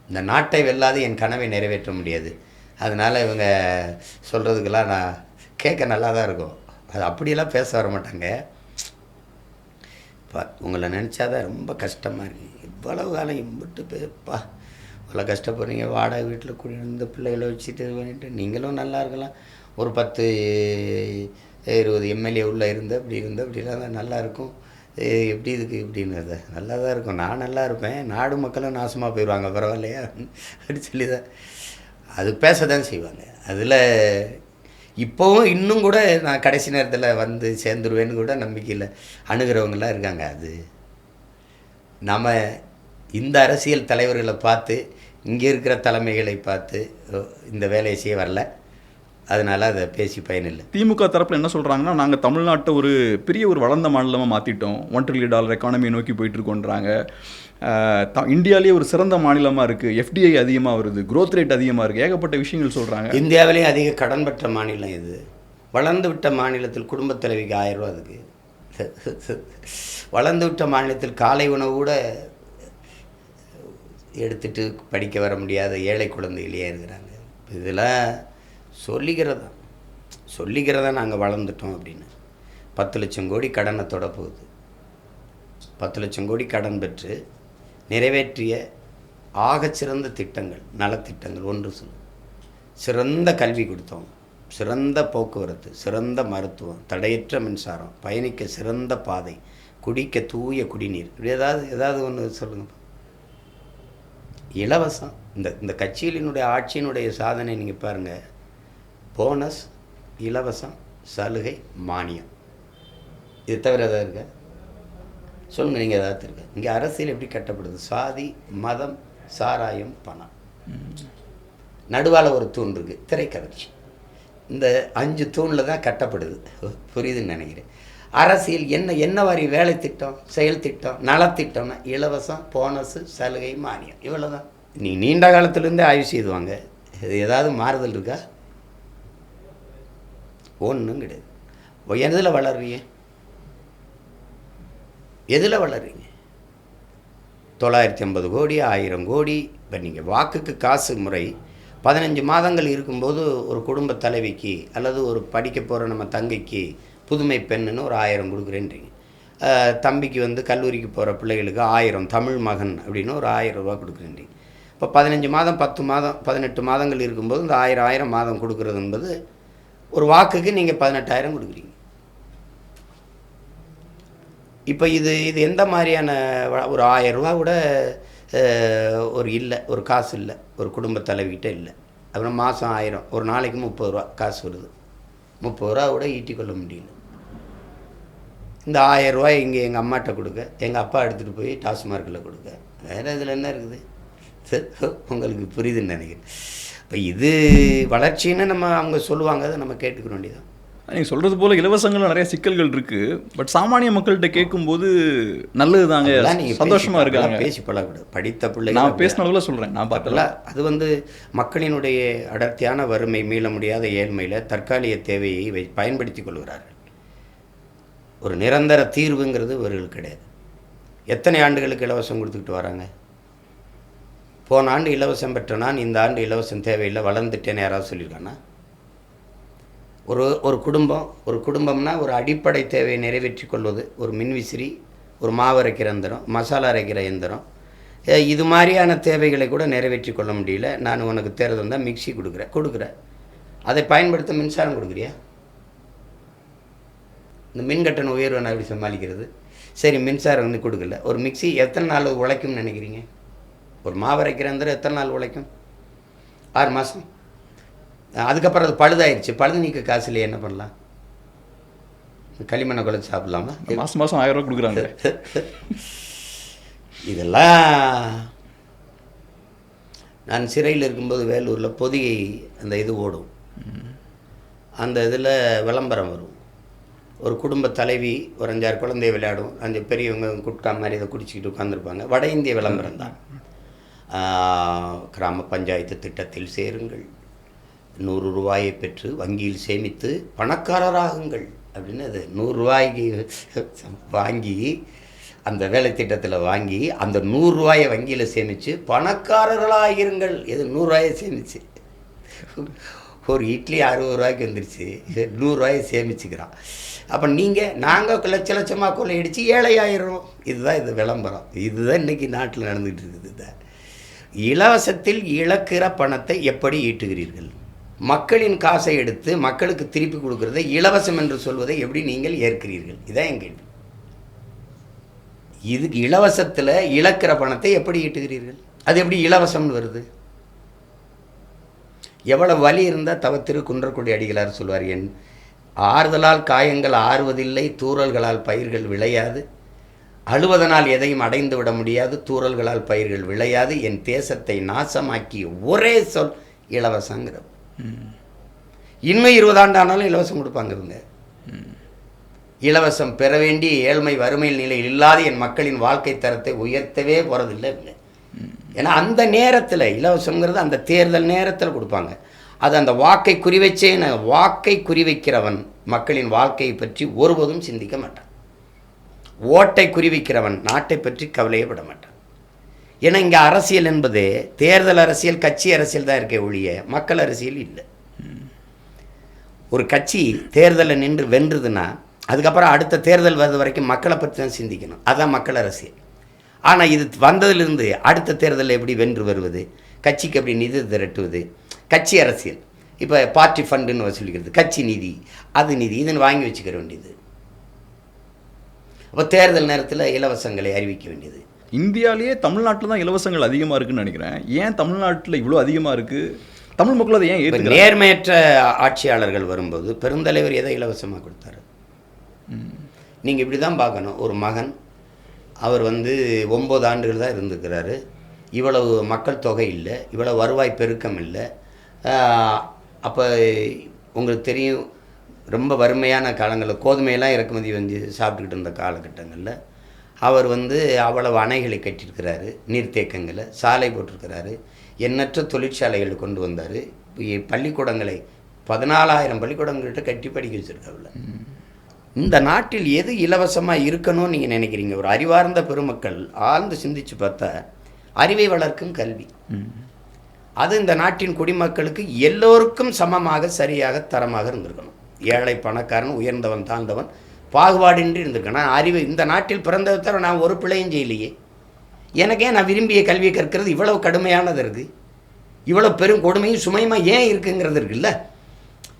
இந்த நாட்டை வெல்லாது என் கனவை நிறைவேற்ற முடியாது. அதனால் இவங்க சொல்கிறதுக்கெல்லாம் நான் கேட்க நல்லா தான் இருக்கும். அது அப்படியெல்லாம் பேச வர மாட்டாங்க. உங்களை நினச்சாதான் ரொம்ப கஷ்டமாக இருக்குது. இவ்வளவு காலம் இம்பிட்டு பேப்பா இவ்வளோ கஷ்டப்படுறீங்க, வாடகை வீட்டில் குடியிருந்த பிள்ளைகளை வச்சுட்டு பண்ணிட்டு நீங்களும் நல்லா இருக்கலாம். ஒரு 10-20 எம்எல்ஏ உள்ளே அப்படிலாம் தான் நல்லாயிருக்கும். எப்படி இதுக்கு இப்படின்னு நல்லா தான் இருக்கும். நான் நல்லா இருப்பேன், நாடு மக்களும் நாசமாக போயிடுவாங்க, பரவாயில்லையா அப்படி சொல்லி தான் அது பேச தான் செய்வாங்க. அதில் இப்போவும் இன்னும் கூட நான் கடைசி நேரத்தில் சேர்ந்துருவேன்னு கூட நம்பிக்கையில் அணுகிறவங்களாம் இருக்காங்க. அது நம்ம இந்த அரசியல் தலைவர்களை பார்த்து, இங்கே இருக்கிற தலைமைகளை பார்த்து இந்த வேலையை செய்ய வரல. அதனால் அதை பேசி பயனில்லை. திமுக தரப்பில் என்ன சொல்கிறாங்கன்னா, நாங்கள் தமிழ்நாட்டை ஒரு பெரிய ஒரு வளர்ந்த மாநிலமாக மாற்றிட்டோம், $1 trillion எக்கானமியை நோக்கி போயிட்டுருக்கோன்றாங்க. இந்தியாவிலேயே ஒரு சிறந்த மாநிலமாக இருக்குது, FDI அதிகமாக வருது, growth rate அதிகமாக இருக்குது, ஏகப்பட்ட விஷயங்கள் சொல்கிறாங்க. இந்தியாவிலேயே அதிக கடன் பெற்ற மாநிலம் இது. வளர்ந்து விட்ட மாநிலத்தில் குடும்பத் தலைவிக்கு 1000 ரூபா அதுக்கு. வளர்ந்து விட்ட மாநிலத்தில் காலை உணவு கூட எடுத்துகிட்டு படிக்க வர முடியாத ஏழை குழந்தைகளே இருக்கிறாங்க. இதெல்லாம் சொல்லிக்கிறதா நாங்கள் வளர்ந்துட்டோம் அப்படின்னு. 10 லட்சம் கோடி கடனை தொட போகுது. 10 லட்சம் கோடி கடன் பெற்று நிறைவேற்றிய ஆகச்சிறந்த திட்டங்கள், நலத்திட்டங்கள் ஒன்று சிறந்த கல்வி கொடுத்தோம், சிறந்த போக்குவரத்து, சிறந்த மருத்துவம், தடையற்ற மின்சாரம், பயணிக்க சிறந்த பாதை, குடிக்க தூய குடிநீர். இப்படி ஏதாவது ஒன்று சொல்லுங்கள். இலவசம். இந்த கட்சிகளினுடைய ஆட்சியினுடைய சாதனை நீங்கள் பாருங்கள். போனஸ், இலவசம், சலுகை, மானியம். இது தவிர எதாவது இருக்க சொல்லுங்கள். நீங்கள் ஏதாவது இருக்க? இங்கே அரசியல் எப்படி கட்டப்படுது? சாதி, மதம், சாராயம், பணம். நடுவால் ஒரு தூண் இருக்குது, திரைக்கவர்ச்சி. இந்த 5 தூணில் தான் கட்டப்படுது. புரியுதுன்னு நினைக்கிறேன். அரசியல் என்ன மாதிரி வேலை திட்டம், செயல் திட்டம், நலத்திட்டம்னா இலவசம், போனஸு, சலுகை, மானியம். இவ்வளோ தான். நீண்ட காலத்துலேருந்தே ஆய்வு செய்துவாங்க. இது ஏதாவது மாறுதல் இருக்கா? ஒன்றும் கிடையாது. எதில் வளர்றீங்க? 950 கோடி, 1000 கோடி. இப்போ நீங்கள் வாக்குக்கு காசு முறை 15 மாதங்கள் இருக்கும்போது ஒரு குடும்ப தலைவிக்கு அல்லது ஒரு படிக்க போகிற நம்ம தங்கைக்கு புதுமை பெண்ணுன்னு ஒரு 1000 கொடுக்குறேன்றீங்க. தம்பிக்கு கல்லூரிக்கு போகிற பிள்ளைகளுக்கு 1000, தமிழ் மகன் அப்படின்னு ஒரு 1000 ரூபா கொடுக்குறேன்றீங்க. இப்போ 15 மாதம் 10 மாதம் 18 மாதங்கள் இருக்கும்போது இந்த 1000 மாதம் கொடுக்குறது என்பது ஒரு வாக்குக்கு நீங்கள் 18,000 கொடுக்குறீங்க. இப்போ இது எந்த மாதிரியான ஒரு 1000 ரூபா கூட ஒரு காசு இல்லை, ஒரு குடும்ப தலைவிகிட்ட இல்லை. அப்புறம் மாதம் 1000, ஒரு நாளைக்கு 30 ரூபா காசு வருது. 30 ரூபா கூட ஈட்டிக்கொள்ள முடியல. இந்த 1000 ரூபாய் இங்கே எங்கள் அம்மாட்ட கொடுக்க, எங்கள் அப்பா எடுத்துகிட்டு போய் டாஸ்மார்க்கில் கொடுக்க, வேறு இதில் என்ன இருக்குது? உங்களுக்கு புரியுதுன்னு நினைக்கிறேன். இப்போ இது வளர்ச்சின்னு அவங்க சொல்லுவாங்க, அதை நம்ம கேட்டுக்க வேண்டியதான். நீங்கள் சொல்கிறது போல் இலவசங்களில் நிறைய சிக்கல்கள் இருக்குது. பட் சாமானிய மக்கள்கிட்ட கேட்கும்போது நல்லது தாங்க, சந்தோஷமாக இருக்காங்க. பேசி பழக்கூடாது. படித்த பிள்ளைங்க நான் பேசின அளவில் சொல்கிறேன், நான் பார்க்கல. அது மக்களினுடைய அடர்த்தியான வறுமை, மீள முடியாத ஏழ்மையில் தற்காலிக தேவையை பயன்படுத்தி கொள்கிறார்கள். ஒரு நிரந்தர தீர்வுங்கிறது இவர்களுக்கு கிடையாது. எத்தனை ஆண்டுகளுக்கு இலவசம் கொடுத்துக்கிட்டு வராங்க? போன ஆண்டு இலவசம் பெற்ற நான் இந்த ஆண்டு இலவசம் தேவையில்லை, வளர்ந்துட்டேன்னு யாராவது சொல்லியிருக்கானா? ஒரு குடும்பம்னா ஒரு அடிப்படை தேவையை நிறைவேற்றி கொள்வது, ஒரு மின்விசிறி, ஒரு மாவு அரைக்கிற எந்திரம், மசாலா அரைக்கிற எந்திரம், இது மாதிரியான தேவைகளை கூட நிறைவேற்றி கொள்ள முடியல. நான் உனக்கு தேர்தல் வந்தால் மிக்சி கொடுக்குறேன், அதை பயன்படுத்த மின்சாரம் கொடுக்குறியா? இந்த மின்கட்டண உயர்வை நான் எப்படி சமாளிக்கிறது? சரி, மின்சாரம் கொடுக்கல, ஒரு மிக்சி எத்தனை நாள் உழைக்கும்னு நினைக்கிறீங்க? ஒரு மாவு அரைக்கிற எந்திரம் எத்தனை நாள் உழைக்கும்? 6 மாதம். அதுக்கப்புறம் அது பழுதாயிருச்சு, பழுது நீக்க காசுல என்ன பண்ணலாம்? களிமண்ணை குழச்சி சாப்பிடலாமா? மாதம் 1000 ரூபா கொடுக்குறாங்க. இதெல்லாம் நான் சிறையில் இருக்கும்போது வேலூரில் பொதிகை அந்த இது ஓடும். அந்த இதில் விளம்பரம் வரும். ஒரு குடும்ப தலைவி ஒரு 5-6 குழந்தைய விளையாடும், 5 பெரியவங்க குட்கா மாதிரி இதை குடிச்சிக்கிட்டு உட்காந்துருப்பாங்க. வட இந்திய விளம்பரம் தான். கிராம பஞ்சாயத்து திட்டத்தில் சேருங்கள், 100 ரூபாயை பெற்று வங்கியில் சேமித்து பணக்காரராகுங்கள் அப்படின்னு. அது 100 ரூபாய்க்கு வாங்கி, அந்த வேலை திட்டத்தில் வாங்கி அந்த 100 ரூபாயை வங்கியில் சேமித்து பணக்காரர்களாகிருங்கள். எது 100 ரூபாயை சேமிச்சு? ஒரு இட்லி 60 ரூபாய்க்கு வந்துருச்சு, 100 ரூபாயை சேமிச்சுக்கிறான். அப்போ நாங்கள் லட்சமாக கொள்ளையடிச்சு ஏழையாயிரும். இதுதான் இது விளம்பரம். இதுதான் இன்றைக்கி நாட்டில் நடந்துகிட்டு இருக்குது. இலவசத்தில் இழக்கிற பணத்தை எப்படி ஈட்டுகிறீர்கள்? மக்களின் காசை எடுத்து மக்களுக்கு திருப்பி கொடுக்கறதை இலவசம் என்று சொல்வதை எப்படி நீங்கள் ஏற்கிறீர்கள்? இதான் என் கேள்வி. இது இலவசத்தில் இழக்கிற பணத்தை எப்படி ஈட்டுகிறீர்கள்? அது எப்படி இலவசம்னு வருது? எவ்வளவு வலி இருந்தால் திரு குன்றக்குடி அடிகளார் சொல்வார், என் ஆறுதலால் காயங்கள் ஆறுவதில்லை, தூறல்களால் பயிர்கள் விளையாது, அழுவதனால் எதையும் அடைந்து விட முடியாது, தூறல்களால் பயிர்கள் விளையாது, என் தேசத்தை நாசமாக்கிய ஒரே சொல் இலவசங்கிற. இன்னும் 20 ஆண்டு ஆனாலும் இலவசம் கொடுப்பாங்க இவங்க. இலவசம் பெற வேண்டிய ஏழ்மை வறுமையில் நிலையில் இல்லாத என் மக்களின் வாழ்க்கை தரத்தை உயர்த்தவே போகிறதில்லை இவங்க. ஏன்னா அந்த நேரத்தில் இலவசங்கிறது அந்த தேர்தல் நேரத்தில் கொடுப்பாங்க. அது அந்த வாக்கை குறிவைக்கிறவன் மக்களின் வாழ்க்கையை பற்றி ஒருபோதும் சிந்திக்க மாட்டான். ஓட்டை குறிவைக்கிறவன் நாட்டை பற்றி கவலையப்பட மாட்டான். ஏன்னா இங்கே அரசியல் என்பது தேர்தல் அரசியல், கட்சி அரசியல் தான் இருக்கே ஒழிய மக்கள் அரசியல் இல்லை. ஒரு கட்சி தேர்தலில் நின்று வென்றுதுன்னா அதுக்கப்புறம் அடுத்த தேர்தல் வர்றது வரைக்கும் மக்களை பற்றி தான் சிந்திக்கணும். அதுதான் மக்கள் அரசியல். ஆனால் இது வந்ததிலிருந்து அடுத்த தேர்தலில் எப்படி வென்று வருவது, கட்சிக்கு எப்படி நிதி திரட்டுவது, கட்சி அரசியல். இப்போ பார்ட்டி ஃபண்டுன்னு வசூலிக்கிறது, கட்சி நிதி, அது நிதி, இதுன்னு வாங்கி வச்சுக்கிற வேண்டியது. அப்போ தேர்தல் நேரத்தில் இலவசங்களை அறிவிக்க வேண்டியது. இந்தியாவிலேயே தமிழ்நாட்டில் தான் இலவசங்கள் அதிகமாக இருக்குன்னு நினைக்கிறேன். ஏன் தமிழ்நாட்டில் இவ்வளோ அதிகமாக இருக்குது? தமிழ் மக்கள் அதை ஏன் ஏற்றுக்கிறாங்க? நேர்மையற்ற ஆட்சியாளர்கள் வரும்போது பெருந்தலைவர் எதை இலவசமாக கொடுத்தாரு? நீங்கள் இப்படி தான் பார்க்கணும். ஒரு மகன், அவர் 9 ஆண்டுகள் தான் இருந்துக்கிறாரு, இவ்வளவு மக்கள் தொகை இல்லை, இவ்வளவு வருவாய் பெருக்கம் இல்லை. அப்போ உங்களுக்கு தெரியும், ரொம்ப வறுமையான காலங்களில் கோதுமையெல்லாம் இறக்குமதி சாப்பிட்டுக்கிட்டு இருந்த காலகட்டங்களில் அவர் அவ்வளவு அணைகளை கட்டியிருக்கிறாரு, நீர்த்தேக்கங்களை, சாலை போட்டிருக்கிறாரு, எண்ணற்ற தொழிற்சாலைகளை கொண்டு வந்தார். பள்ளிக்கூடங்களை 14,000 பள்ளிக்கூடங்கள்கிட்ட கட்டி படிக்க வச்சுருக்காருல. இந்த நாட்டில் எது இலவசமாக இருக்கணும்னு நீங்கள் நினைக்கிறீங்க? ஒரு அறிவார்ந்த பெருமக்கள் ஆழ்ந்து சிந்திச்சு பார்த்தா அறிவை வளர்க்கும் கல்வி, அது இந்த நாட்டின் குடிமக்களுக்கு எல்லோருக்கும் சமமாக சரியாக தரமாக இருந்திருக்கணும். ஏழை பணக்காரன், உயர்ந்தவன் தாழ்ந்தவன் பாகுபாடின்றி இருந்திருக்கேன். நான் அறிவு இந்த நாட்டில் பிறந்ததை தவிர நான் ஒரு பிழையும் செய்யலையே. எனக்கே நான் விரும்பிய கல்வியை கற்கிறது இவ்வளவு கடுமையானது இருக்குது, இவ்வளோ பெரும் கொடுமையும் சுமையுமா ஏன் இருக்குங்கிறது இருக்குல்ல?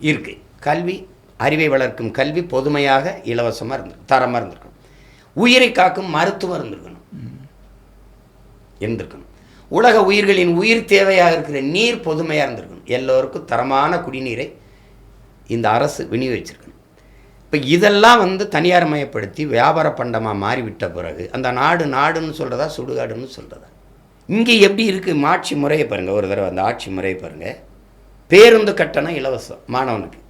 இருக்குது. கல்வி, அறிவை வளர்க்கும் கல்வி பொதுமையாக இலவசமாக இருந்திருக்கும், தரமாக இருந்திருக்கும். உயிரை காக்கும் மருத்துவர் இருந்திருக்கணும். உலக உயிர்களின் உயிர் தேவையாக இருக்கிற நீர் பொதுமையாக இருந்திருக்கணும். எல்லோருக்கும் தரமான குடிநீரை இந்த அரசு விநியோகிச்சிருக்கணும். இப்போ இதெல்லாம் தனியார் மயப்படுத்தி வியாபார பண்டமாக மாறிவிட்ட பிறகு அந்த நாடுன்னு சொல்கிறதா சுடுகாடுன்னு சொல்கிறதா? இங்கே எப்படி இருக்குது ஆட்சி முறையை பாருங்கள். ஒரு தடவை அந்த ஆட்சி முறையை பாருங்கள். பேருந்து கட்டணம் இலவசம் மாணவனுக்கு,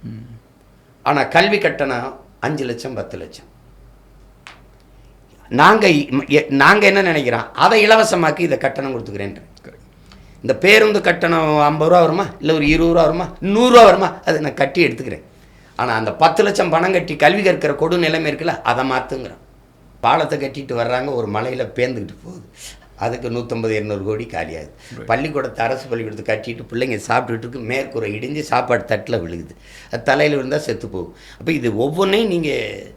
ஆனால் கல்வி கட்டணம் 5 லட்சம் 10 லட்சம். நாங்கள் என்ன நினைக்கிறோம், அதை இலவசமாக்கி இதை கட்டணம் கொடுத்துக்கிறேன். இந்த பேருந்து கட்டணம் 50 ரூபா வருமா, இல்லை ஒரு 20 ரூபா வருமா, 100 ரூபா வருமா, அதை நான் கட்டி எடுத்துக்கிறேன். ஆனால் அந்த 10 லட்சம் பணம் கட்டி கல்வி கற்கிற கொடு நிலைமை இருக்குல்ல, அதை மாற்றுங்கிறோம். பாலத்தை கட்டிட்டு வர்றாங்க, ஒரு மலையில் பேர்ந்துக்கிட்டு போகுது, அதுக்கு 150-200 கோடி காலியாகுது. பள்ளிக்கூடத்தை அரசு பள்ளிக்கூடத்தை கட்டிட்டு பிள்ளைங்க சாப்பிட்டுட்டு மேற்கூரை இடிஞ்சு சாப்பாடு தட்டில் விழுகுது, அது தலையில் விழுந்தால் செத்து போகும். அப்போ இது ஒவ்வொன்றையும் நீங்கள்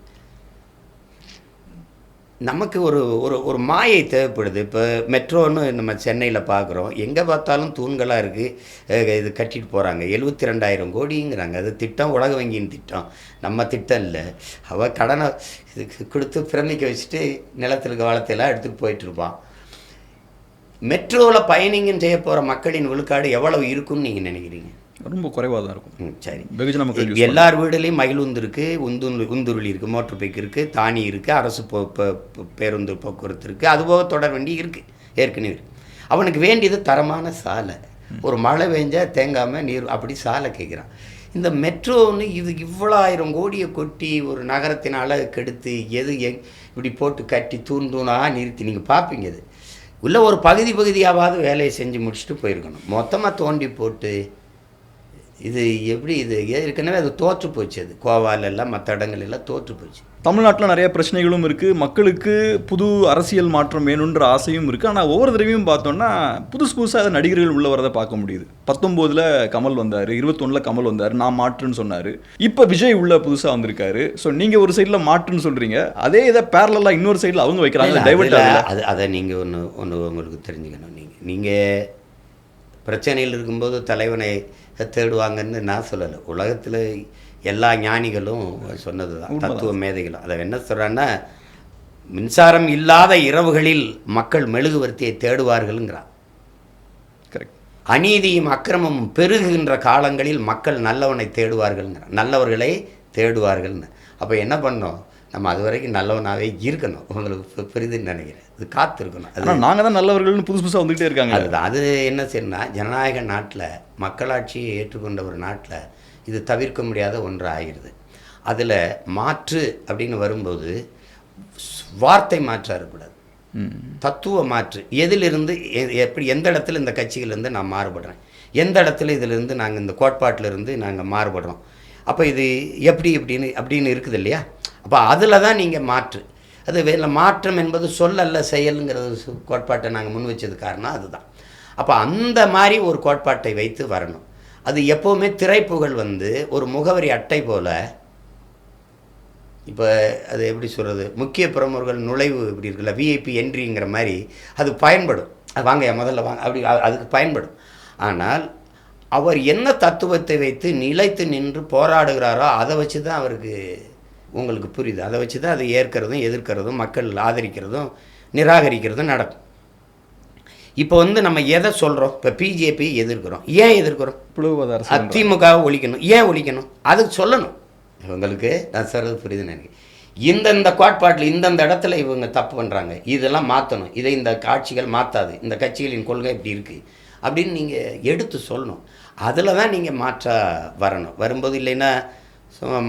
நமக்கு ஒரு ஒரு ஒரு மாயை தேவைப்படுது. இப்போ மெட்ரோன்னு நம்ம சென்னையில் பார்க்குறோம், எங்கே பார்த்தாலும் தூண்களாக இருக்குது, இது கட்டிட்டு போகிறாங்க. 72,000 கோடிங்கிறாங்க. அது திட்டம் உலக வங்கியின் திட்டம், நம்ம திட்டம் இல்லை. அவள் கடனை இதுக்கு கொடுத்து பிரமிக்க வச்சுட்டு நிலத்தில் இருக்க வளத்தையெல்லாம் எடுத்துகிட்டு போயிட்டுருப்பான். மெட்ரோவில் பயணிங்கன்னு செய்ய போகிற மக்களின் விழுக்காடு எவ்வளவு இருக்குன்னு நீங்கள் நினைக்கிறீங்க? ரொம்ப குறைவாக தான் இருக்கும். சரி, வெகுஜன எல்லார் வீடுலேயும் மகிழுந்து இருக்குது, உந்துருளி இருக்குது, மோட்டர் பைக் இருக்குது, தானி இருக்குது, அரசு பேருந்து போக்குவரத்து இருக்குது, அதுபோக தொடர் வண்டி இருக்குது, ஏற்கனவே இருக்குது. அவனுக்கு வேண்டியது தரமான சாலை. ஒரு மழை பெஞ்சால் தேங்காமல் நீர் அப்படி சாலை கேட்குறான். இந்த மெட்ரோன்னு இது இவ்வளோ 1000 கோடியை கொட்டி ஒரு நகரத்தினால கெடுத்து இப்படி போட்டு கட்டி தூணாக நிறுத்தி நீங்கள் பார்ப்பீங்க. இது உள்ள ஒரு பகுதியாவது வேலையை செஞ்சு முடிச்சுட்டு போயிருக்கணும். மொத்தமாக தோண்டி போட்டு இது எப்படி, இது ஏற்கனவே அது தோற்று போச்சு. அது கோவாலெல்லாம் மற்ற இடங்கள் எல்லாம் தோற்று போச்சு. தமிழ்நாட்டில் நிறைய பிரச்சனைகளும் இருக்குது, மக்களுக்கு புது அரசியல் மாற்றம் வேணுன்ற ஆசையும் இருக்குது. ஆனால் ஒவ்வொரு தடவையும் பார்த்தோன்னா புதுசாக நடிகர்கள் உள்ள வரதை பார்க்க முடியுது. 19 கமல் வந்தார், 21 கமல் வந்தார், நான் மாற்றுன்னு சொன்னார். இப்போ விஜய் உள்ள புதுசாக வந்திருக்காரு. ஸோ நீங்கள் ஒரு சைடில் மாற்றுன்னு சொல்கிறீங்க, அதே இதை பேரலாக இன்னொரு சைடில் அவங்க வைக்கிறாங்க. அதை நீங்கள் ஒன்று உங்களுக்கு தெரிஞ்சுக்கணும். நீங்கள் பிரச்சனையில் இருக்கும்போது தலைவனை தேடுவாங்கன்னு நான் சொல்லலை. உலகத்தில் எல்லா ஞானிகளும் சொன்னது தான், தத்துவ மேதைகளும். அதை என்ன சொல்கிறான்னா, மின்சாரம் இல்லாத இரவுகளில் மக்கள் மெழுகுவர்த்தியை தேடுவார்கள்ங்கிறான். கரெக்ட். அநீதியும் அக்கிரமமும் பெருகுகின்ற காலங்களில் மக்கள் நல்லவனை தேடுவார்கள்ங்கிறான், நல்லவர்களை தேடுவார்கள்னு. அப்போ என்ன பண்ணோம், நம்ம அது வரைக்கும் நல்லவனாகவே இருக்கணும். உங்களுக்கு புரியுதுன்னு நினைக்கிறேன். அது காத்திருக்கணும். அது நாங்கள் தான் நல்லவர்கள்னு புதுசாக வந்துகிட்டே இருக்காங்க. அதுதான். அது என்ன செய்யணும்னா, ஜனநாயக நாட்டில் மக்களாட்சியை ஏற்றுக்கொண்ட ஒரு நாட்டில் இது தவிர்க்க முடியாத ஒன்று ஆகிடுது. அதில் மாற்று அப்படின்னு வரும்போது வார்த்தை மாற்றாக இருக்கக்கூடாது, தத்துவ மாற்று. எதிலிருந்து எப்படி, எந்த இடத்துல இந்த கட்சியிலேருந்து நான் மாறுபடுறேன், எந்த இடத்துல இதிலிருந்து நாங்கள் இந்த கோட்பாட்டிலிருந்து நாங்கள் மாறுபடுறோம், அப்போ இது எப்படி அப்படின்னு இருக்குது இல்லையா? அப்போ அதில் தான் நீங்கள் மாற்று. அது மாற்றம் என்பது சொல்லல்ல செயலுங்கிறது கோட்பாட்டை நாங்கள் முன் வச்சது காரணம் அதுதான். அப்போ அந்த மாதிரி ஒரு கோட்பாட்டை வைத்து வரணும். அது எப்போவுமே திரைப்புகள் ஒரு முகவரி அட்டை போல், இப்போ அது எப்படி சொல்கிறது, முக்கிய பிரமுகர்கள் நுழைவு இப்படி இருக்குல்ல, விஐபி என்ட்ரிங்கிற மாதிரி அது பயன்படும். அது வாங்க முதல்ல வாங்க அப்படி அதுக்கு பயன்படும். ஆனால் அவர் என்ன தத்துவத்தை வைத்து நிலைத்து நின்று போராடுகிறாரோ அதை வச்சு தான் அவருக்கு உங்களுக்கு புரியுது. அதை வச்சு தான் அதை ஏற்கிறதும் எதிர்க்கிறதும் மக்கள் ஆதரிக்கிறதும் நிராகரிக்கிறதும் நடக்கும். இப்போ நம்ம எதை சொல்கிறோம், இப்போ பிஜேபி எதிர்க்கிறோம். ஏன் எதிர்க்கிறோம்? அதிமுகவை ஒழிக்கணும். ஏன் ஒழிக்கணும்? அதுக்கு சொல்லணும். இவங்களுக்கு நான் சொல்கிறது புரியுதுன்னு நினைக்கிறேன். இந்தந்த கோட்பாட்டில் இந்தந்த இடத்துல இவங்க தப்பு பண்ணுறாங்க, இதெல்லாம் மாற்றணும், இதை இந்த காட்சிகள் மாற்றாது, இந்த கட்சிகளின் கொள்கை இப்படி இருக்குது அப்படின்னு நீங்கள் எடுத்து சொல்லணும். அதில் தான் நீங்கள் மாற்ற வரணும். வரும்போது இல்லைன்னா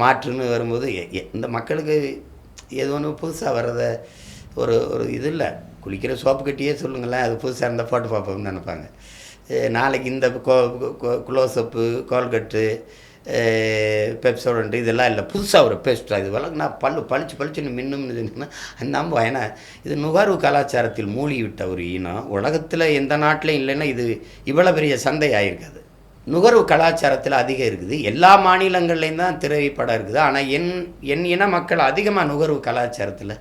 மாற்றுன்னு வரும்போது இந்த மக்களுக்கு எது ஒன்று புதுசாக வர்றத ஒரு இது இல்லை. குளிக்கிற சோப்பு கட்டியே சொல்லுங்களேன், அது புதுசாக இருந்தால் போட்டு பார்ப்போம்னு நினைப்பாங்க. நாளைக்கு இந்த குளோசப்பு, கோல்கட்டு, பெப்சோடன்ட்டு இதெல்லாம் இல்லை, புதுசாக ஒரு பேஸ்ட்டாக இது வளர்க்குனா பளிச்சுன்னு மின்னும்னு சொன்னீங்கன்னா நம்ப. ஏன்னா இது நுகர்வு கலாச்சாரத்தில் மூழ்கிவிட்ட ஒரு இனம். உலகத்தில் எந்த நாட்டிலையும் இல்லைன்னா இது இவ்வளோ பெரிய சந்தை ஆகிருக்காது. நுகர்வு கலாச்சாரத்தில் அதிகம் இருக்குது. எல்லா மாநிலங்கள்லேயும் தான் திரைப்படம் இருக்குது. ஆனால் என் இன மக்கள் அதிகமாக நுகர்வு கலாச்சாரத்தில்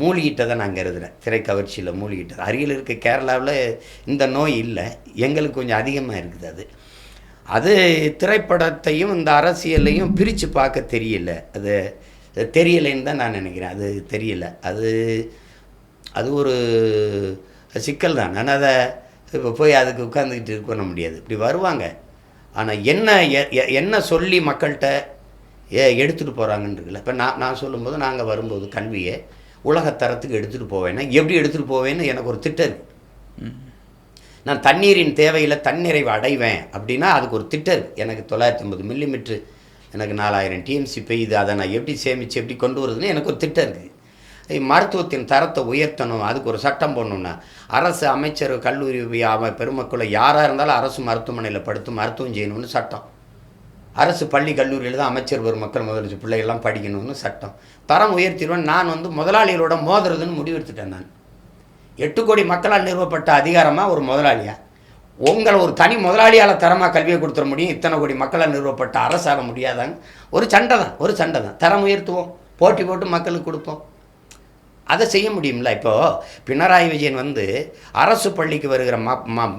மூழ்கிட்டதை நான் கருதுகிறேன். திரைக்கவர்ச்சியில் மூழ்கிட்டது. அருகில் இருக்க கேரளாவில் இந்த நோய் இல்லை, எங்களுக்கு கொஞ்சம் அதிகமாக இருக்குது. அது திரைப்படத்தையும் இந்த அரசியலையும் பிரித்து பார்க்க தெரியல. அது அது தெரியலைன்னு தான் நான் நினைக்கிறேன். அது தெரியல. அது அது ஒரு சிக்கல் தான். நான் அதை இப்போ போய் அதுக்கு உட்காந்துக்கிட்டு இது பண்ண முடியாது. இப்படி வருவாங்க. ஆனால் என்ன சொல்லி மக்கள்கிட்ட எடுத்துகிட்டு போகிறாங்கன்னு இருக்குல்ல. இப்போ நான் சொல்லும்போது நாங்கள் வரும்போது கல்வியை உலகத்தரத்துக்கு எடுத்துகிட்டு போவேன்னா எப்படி எடுத்துகிட்டு போவேன்னு எனக்கு ஒரு திட்டம் இருக்குது. நான் தண்ணீரின் தேவையில் தன்னிறைவு அடைவேன் அப்படின்னா அதுக்கு ஒரு திட்டம் இருக்குது. எனக்கு 950 மில்லிமீட்ரு எனக்கு 4000 டிஎம்சி பெய்யுது. அதை நான் எப்படி சேமித்து எப்படி கொண்டு வருதுன்னு எனக்கு ஒரு திட்டம் இருக்குது. மருத்துவத்தின் தரத்தை உயர்த்தணும், அதுக்கு ஒரு சட்டம் போடணுன்னா அரசு அமைச்சர் கல்லூரி பெருமக்களை யாராக இருந்தாலும் அரசு மருத்துவமனையில் படுத்து மருத்துவம் செய்யணும்னு சட்டம். அரசு பள்ளி கல்லூரியில் தான் அமைச்சர் பெருமக்கள் முதலமைச்சர் பிள்ளைகள்லாம் படிக்கணும்னு சட்டம். தரம் உயர்த்திடுவேன். நான் முதலாளிகளோட மோதுறதுன்னு முடிவெடுத்துட்டேன். நான் 8 கோடி மக்களால் நிறுவப்பட்ட அதிகாரமாக ஒரு முதலாளியாக உங்களை ஒரு தனி முதலாளியால் தரமாக கல்வியை கொடுத்துட முடியும், இத்தனை கோடி மக்களால் நிறுவப்பட்ட அரசாக முடியாதாங்க. ஒரு சண்டை தான். தரம் உயர்த்துவோம், போட்டி போட்டு மக்களுக்கு கொடுப்போம். அதை செய்ய முடியும்ல. இப்போது பினராயி விஜயன் அரசு பள்ளிக்கு வருகிற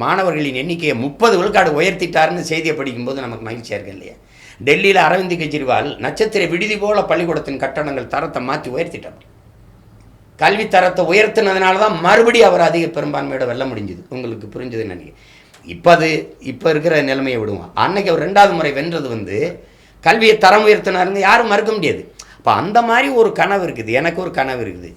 மாணவர்களின் எண்ணிக்கையை 30 விழுக்காடு உயர்த்திட்டாருன்னு செய்தியை படிக்கும்போது நமக்கு மகிழ்ச்சியாக இருக்கு இல்லையா? டெல்லியில் அரவிந்த் கெஜ்ரிவால் நட்சத்திர விடுதி போல பள்ளிக்கூடத்தின் கட்டணங்கள் தரத்தை மாற்றி உயர்த்திட்டார். கல்வி தரத்தை உயர்த்தினதுனால தான் மறுபடியும் அவர் அதிக பெரும்பான்மையோட வெல்ல முடிஞ்சுது. உங்களுக்கு புரிஞ்சதுன்னு நினைக்கிறேன். இப்போ இருக்கிற நிலைமையை விடுவோம். அன்னைக்கு அவர் 2வது முறை வென்றது கல்வியை தரம் உயர்த்தினாருங்க, யாரும் மறுக்க முடியாது. அப்போ அந்த மாதிரி ஒரு கனவு இருக்குது. எனக்கு ஒரு கனவு இருக்குது.